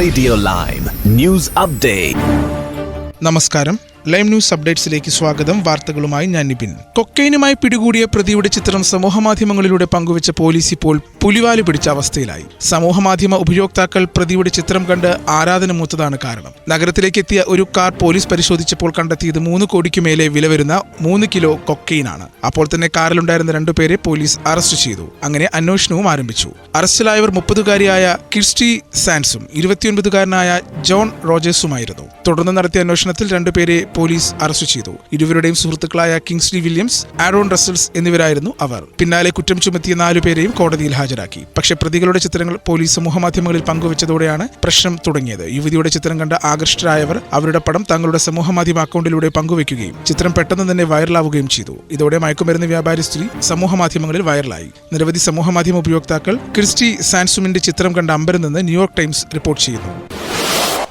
Radio lime news update. നമസ്കാരം, lime news അപ്ഡേറ്റ്സിലേക്ക് സ്വാഗതം. വാർത്തകളുമായി ഞാൻ നിപിൻ. കൊക്കൈനുമായി പിടികൂടിയ പ്രതിയുടെ ചിത്രം സമൂഹമാധ്യമങ്ങളിലൂടെ പങ്കുവച്ച പോലീസ് ഇപ്പോൾ പുലിവാല് പിടിച്ച അവസ്ഥയിലായി. സമൂഹമാധ്യമ ഉപയോക്താക്കൾ പ്രതിയുടെ ചിത്രം കണ്ട് ആരാധന മൂത്തതാണ് കാരണം. നഗരത്തിലേക്ക് എത്തിയ ഒരു കാർ പോലീസ് പരിശോധിച്ചപ്പോൾ കണ്ടെത്തിയത് 3 കോടിക്ക് മേലെ വില വരുന്ന 3 കിലോ കൊക്കൈനാണ്. അപ്പോൾ തന്നെ കാറിലുണ്ടായിരുന്ന 2 പേരെ പോലീസ് അറസ്റ്റ് ചെയ്തു. അങ്ങനെ അന്വേഷണവും ആരംഭിച്ചു. അറസ്റ്റിലായവർ 30-കാരിയായ കിർസ്റ്റി സാൻസും 29-കാരനായ ജോൺ റോജേഴ്സുമായിരുന്നു. തുടർന്ന് നടത്തിയ അന്വേഷണത്തിൽ 2 പേരെ പോലീസ് അറസ്റ്റ് ചെയ്തു. ഇരുവരുടെയും സുഹൃത്തുക്കളായ കിങ്സ്ലി വില്യംസ്, ആരോൺ റസൽസ് എന്നിവരായിരുന്നു അവർ. പിന്നാലെ കുറ്റം ചുമത്തിയ 4 പേരെയും കോടതിയിൽ ഹാജരാക്കി. പക്ഷേ പ്രതികളുടെ ചിത്രങ്ങൾ പോലീസ് സമൂഹമാധ്യമങ്ങളിൽ പങ്കുവച്ചതോടെയാണ് പ്രശ്നം തുടങ്ങിയത്. യുവതിയുടെ ചിത്രം കണ്ട് ആകർഷ്ടരായവർ അവരുടെ പടം തങ്ങളുടെ സമൂഹമാധ്യമ അക്കൗണ്ടിലൂടെ പങ്കുവയ്ക്കുകയും ചിത്രം പെട്ടെന്ന് തന്നെ വൈറലാവുകയും ചെയ്തു. ഇതോടെ മയക്കുമരുന്ന് വ്യാപാരി സ്ത്രീ സമൂഹമാധ്യമങ്ങളിൽ വൈറലായി. നിരവധി സമൂഹമാധ്യമ ഉപയോക്താക്കൾ ക്രിസ്റ്റി സാൻസുമിന്റെ ചിത്രം കണ്ട് അമ്പരന്നെന്ന് ന്യൂയോർക്ക് ടൈംസ് റിപ്പോർട്ട് ചെയ്യുന്നു.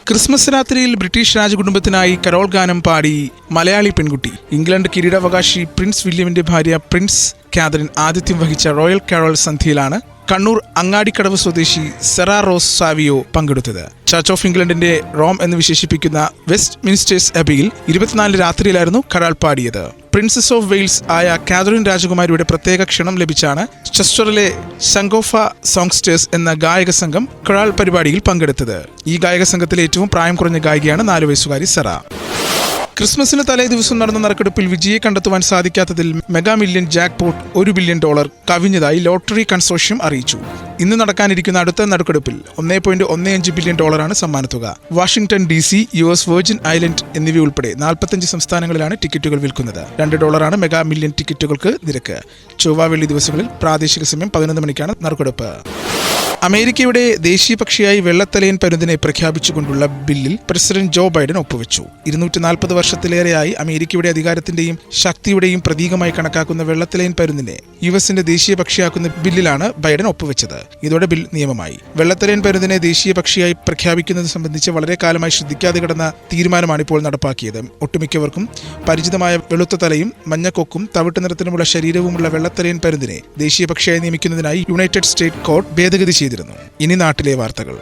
ക്രിസ്മസ് രാത്രിയിൽ ബ്രിട്ടീഷ് രാജകുടുംബത്തിനായി കരോൾ ഗാനം പാടി മലയാളി പെൺകുട്ടി. ഇംഗ്ലണ്ട് കിരീടാവകാശി പ്രിൻസ് വില്യമിന്റെ ഭാര്യ പ്രിൻസ് കാതറിൻ ആതിഥ്യം വഹിച്ച റോയൽ കരോൾ സന്ധ്യയിലാണ് കണ്ണൂർ അങ്ങാടിക്കടവ് സ്വദേശി സെറാ റോസ് സാവിയോ പങ്കെടുത്തത്. ചർച്ച് ഓഫ് ഇംഗ്ലണ്ടിന്റെ റോം എന്ന് വിശേഷിപ്പിക്കുന്ന വെസ്റ്റ് മിനിസ്റ്റേഴ്സ് അബിയിൽ 24 രാത്രിയിലായിരുന്നു കരാൾ പാടിയത്. പ്രിൻസസ് ഓഫ് വെയിൽസ് ആയ കാതറിൻ രാജകുമാരിയുടെ പ്രത്യേക ക്ഷണം ലഭിച്ചാണ് ചെസ്റ്ററിലെ സങ്കോഫ സോങ്സ്റ്റേഴ്സ് എന്ന ഗായക സംഘം കരാൾ പരിപാടിയിൽ പങ്കെടുത്തത്. ഈ ഗായക സംഘത്തിലെ ഏറ്റവും പ്രായം കുറഞ്ഞ ഗായികയാണ് 4 വയസ്സുകാരി സെറ. ക്രിസ്മസിന് തലേ ദിവസം നടന്ന നറുക്കെടുപ്പിൽ വിജയെ കണ്ടെത്തുവാൻ സാധിക്കാത്തതിൽ mega million jackpot $1 billion കവിഞ്ഞതായി ലോട്ടറി കൺസോർഷ്യം അറിയിച്ചു. ഇന്ന് നടക്കാനിരിക്കുന്ന അടുത്ത നറുക്കെടുപ്പിൽ $1.15 ബില്യൺ സമ്മാനത്തുക. Washington DC, US Virgin Island എന്നിവയുൾപ്പെടെ 45 സംസ്ഥാനങ്ങളിലാണ് ടിക്കറ്റുകൾ വിൽക്കുന്നത്. $2 മെഗാ മില്യൺ ടിക്കറ്റുകൾക്ക് നിരക്ക്. ചൊവ്വ വെള്ളി ദിവസങ്ങളിൽ പ്രാദേശിക സമയം 11 മണിക്കാണ് നറുക്കെടുപ്പ്. അമേരിക്കയുടെ ദേശീയ പക്ഷിയായി വെള്ളത്തലയൻ പരുന്തിനെ പ്രഖ്യാപിച്ചുകൊണ്ടുള്ള ബില്ലിൽ പ്രസിഡന്റ് ജോ ബൈഡൻ ഒപ്പുവെച്ചു. 240 വർഷത്തിലേറെയായി അമേരിക്കയുടെ അധികാരത്തിന്റെയും ശക്തിയുടെയും പ്രതീകമായി കണക്കാക്കുന്ന വെള്ളത്തലയൻ പരുന്തിനെ യുഎസിന്റെ ദേശീയ പക്ഷിയാക്കുന്ന ബില്ലിലാണ് ബൈഡൻ ഒപ്പുവെച്ചത്. ഇതോടെ ബിൽ നിയമമായി. വെള്ളത്തലയൻ പരുന്തിനെ ദേശീയ പക്ഷിയായി പ്രഖ്യാപിക്കുന്നത് സംബന്ധിച്ച് വളരെ കാലമായി ശ്രദ്ധിക്കാതെ കിടന്ന തീരുമാനമാണ് ഇപ്പോൾ നടപ്പാക്കിയത്. ഒട്ടുമിക്കവർക്കും പരിചിതമായ വെളുത്ത തലയും മഞ്ഞക്കൊക്കും തവിട്ട് നിറത്തിലുമുള്ള ശരീരവുമുള്ള വെള്ളത്തലയൻ പരുന്തിനെ ദേശീയ പക്ഷിയായി നിയമിക്കുന്നതിനായി യുണൈറ്റഡ് സ്റ്റേറ്റ് കോർട്ട് ഭേദഗതി ചെയ്തിരുന്നു. ഇനി നാട്ടിലെ വാർത്തകൾ.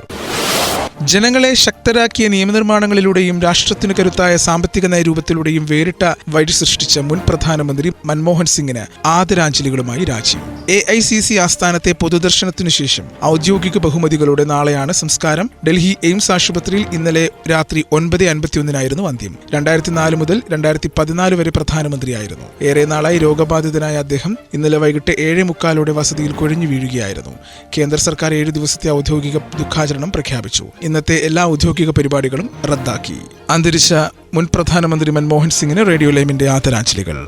ജനങ്ങളെ ശക്തരാക്കിയ നിയമനിർമ്മാണങ്ങളിലൂടെയും രാഷ്ട്രത്തിനു കരുത്തായ സാമ്പത്തിക നയരൂപത്തിലൂടെയും വേറിട്ട വഴി സൃഷ്ടിച്ച മുൻ പ്രധാനമന്ത്രി മൻമോഹൻ സിംഗിന് ആദരാഞ്ജലികളുമായി രാജ്യം. AICC ആസ്ഥാനത്തെ പൊതുദർശനത്തിനു ശേഷം ഔദ്യോഗിക ബഹുമതികളോടെ നാളെയാണ് സംസ്കാരം. ഡൽഹി എയിംസ് ആശുപത്രിയിൽ ഇന്നലെ രാത്രി 9:51 അന്ത്യം. 2004 മുതൽ 2014 വരെ പ്രധാനമന്ത്രിയായിരുന്നു. ഏറെ നാളായി രോഗബാധിതനായ അദ്ദേഹം ഇന്നലെ വൈകിട്ട് 7:45 വസതിയിൽ കുഴഞ്ഞു വീഴുകയായിരുന്നു. കേന്ദ്ര സർക്കാർ 7 ദിവസത്തെ ഔദ്യോഗിക ദുഃഖാചരണം പ്രഖ്യാപിച്ചു. ഇന്നത്തെ എല്ലാ ഔദ്യോഗിക പരിപാടികളും റദ്ദാക്കി. അന്തരിച്ച മുൻ പ്രധാനമന്ത്രി മൻമോഹൻ സിംഗിന് റേഡിയോ ലൈമിന്റെ ആദരാഞ്ജലികൾ.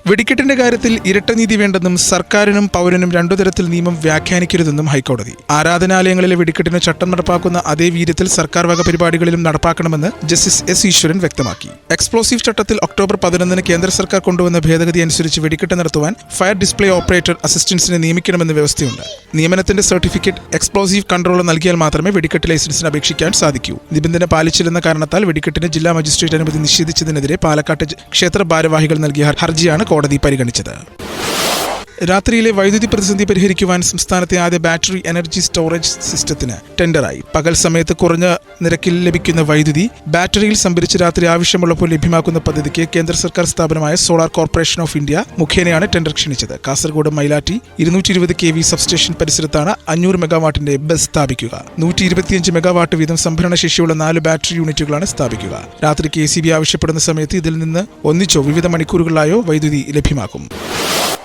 വെടിക്കെട്ടിന്റെ കാര്യത്തിൽ ഇരട്ടനീതി വേണ്ടെന്നും സർക്കാരിനും പൗരനും 2 തരത്തിൽ നിയമം വ്യാഖ്യാനിക്കരുതെന്നും ഹൈക്കോടതി. ആരാധനാലയങ്ങളിലെ വെടിക്കെട്ടിന് ചട്ടം നടപ്പാക്കുന്ന അതേ വീര്യത്തിൽ സർക്കാർ വക പരിപാടികളിലും നടപ്പാക്കണമെന്ന് ജസ്റ്റിസ് S. ഈശ്വരൻ വ്യക്തമാക്കി. എക്സ്പ്ലോസീവ് ചട്ടത്തിൽ ഒക്ടോബർ 11 കേന്ദ്ര സർക്കാർ കൊണ്ടുവന്ന ഭേദഗതി അനുസരിച്ച് വെടിക്കെട്ട് നടത്തുവാൻ ഫയർ ഡിസ്പ്ലേ ഓപ്പറേറ്റർ അസിസ്റ്റൻസിനെ നിയമിക്കണമെന്ന് വ്യവസ്ഥയുണ്ട്. നിയമനത്തിന്റെ സർട്ടിഫിക്കറ്റ് എക്സ്പ്ലോസീവ് കൺട്രോളർ നൽകിയാൽ മാത്രമേ വെടിക്കെട്ട് ലൈസൻസിന് അപേക്ഷിക്കാൻ സാധിക്കൂ. നിബന്ധന പാലിച്ചില്ലെന്ന കാരണത്താൽ വെടിക്കെട്ടിന് ജില്ലാ മജിസ്ട്രേറ്റ് അനുമതി നിഷേധിച്ചതിനെതിരെ പാലക്കാട്ട് ക്ഷേത്ര ഭാരവാഹികൾ നൽകിയ ഹർജിയാണ് കോടതി പരിഗണിച്ചത്. രാത്രിയിലെ വൈദ്യുതി പ്രതിസന്ധി പരിഹരിക്കുവാൻ സംസ്ഥാനത്തെ ആദ്യ ബാറ്ററി എനർജി സ്റ്റോറേജ് സിസ്റ്റത്തിന് ടെൻഡറായി. പകൽ സമയത്ത് കുറഞ്ഞ നിരക്കിൽ ലഭിക്കുന്ന വൈദ്യുതി ബാറ്ററിയിൽ സംഭരിച്ച് രാത്രി ആവശ്യമുള്ളപ്പോൾ ലഭ്യമാക്കുന്ന പദ്ധതിക്ക് കേന്ദ്ര സർക്കാർ സ്ഥാപനമായ സോളാർ കോർപ്പറേഷൻ ഓഫ് ഇന്ത്യ മുഖേനയാണ് ടെൻഡർ ക്ഷണിച്ചത്. കാസർഗോഡ് മൈലാറ്റി 220 kV സബ്സ്റ്റേഷൻ പരിസരത്താണ് 500 മെഗാവാട്ടിന്റെ ബസ് സ്ഥാപിക്കുക. 125 മെഗാവാട്ട് വീതം സംഭരണ ശേഷിയുള്ള 4 ബാറ്ററി യൂണിറ്റുകളാണ് സ്ഥാപിക്കുക. രാത്രി KCB ആവശ്യപ്പെടുന്ന സമയത്ത് ഇതിൽ നിന്ന് ഒന്നിച്ചോ വിവിധ മണിക്കൂറുകളിലായോ വൈദ്യുതി ലഭ്യമാക്കും.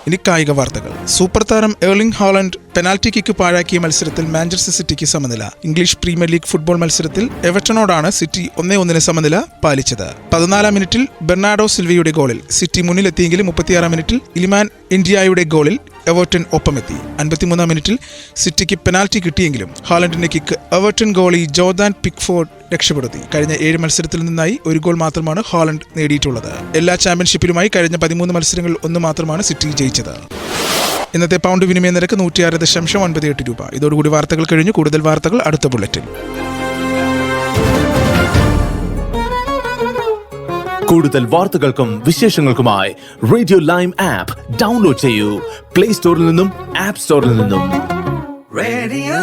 ഇനി കായിക വാർത്തകൾ. സൂപ്പർ താരം എർലിംഗ് ഹാലൻഡ് പെനാൽറ്റി കിക്ക് പാഴാക്കിയ മത്സരത്തിൽ മാഞ്ചസ്റ്റർ സിറ്റിക്ക് സമനില. ഇംഗ്ലീഷ് പ്രീമിയർ ലീഗ് ഫുട്ബോൾ മത്സരത്തിൽ എവർട്ടനോടാണ് സിറ്റി 1-1 സമനില പാലിച്ചത്. 14 മിനിറ്റിൽ ബെർണാഡോ സിൽവയുടെ ഗോളിൽ സിറ്റി മുന്നിലെത്തിയെങ്കിലും 36 മിനിറ്റിൽ ഇലിമാൻ ഇന്ത്യയുടെ ഗോളിൽ എവർട്ടൺ ഒപ്പമെത്തി. 53 മിനിറ്റിൽ സിറ്റിക്ക് പെനാൽറ്റി കിട്ടിയെങ്കിലും ഹാലൻഡിന്റെ kick Everton goalie Jordan Pickford രക്ഷപ്പെടുത്തി. കഴിഞ്ഞ 7 മത്സരത്തിൽ നിന്നായി 1 ഗോൾ മാത്രമാണ് ഹാലൻഡ് നേടിയിട്ടുള്ളത്. എല്ലാ ചാമ്പ്യൻഷിപ്പിലുമായി കഴിഞ്ഞ 13 മത്സരങ്ങളിൽ 1 മാത്രമാണ് സിറ്റി ജയിച്ചത്. ഇന്നത്തെ പൗണ്ട് വിനിമയ നിരക്ക് 106.98 രൂപ. ഇതോടുകൂടി വാർത്തകൾ കഴിഞ്ഞു. കൂടുതൽ വാർത്തകൾ അടുത്ത ബുള്ളറ്റിൻ. കൂടുതൽ വാർത്തകൾക്കും വിശേഷങ്ങൾക്കുമായി റേഡിയോ ലൈം ആപ്പ് ഡൗൺലോഡ് ചെയ്യൂ. പ്ലേ സ്റ്റോറിൽ നിന്നും ആപ്പ് സ്റ്റോറിൽ നിന്നും. Radio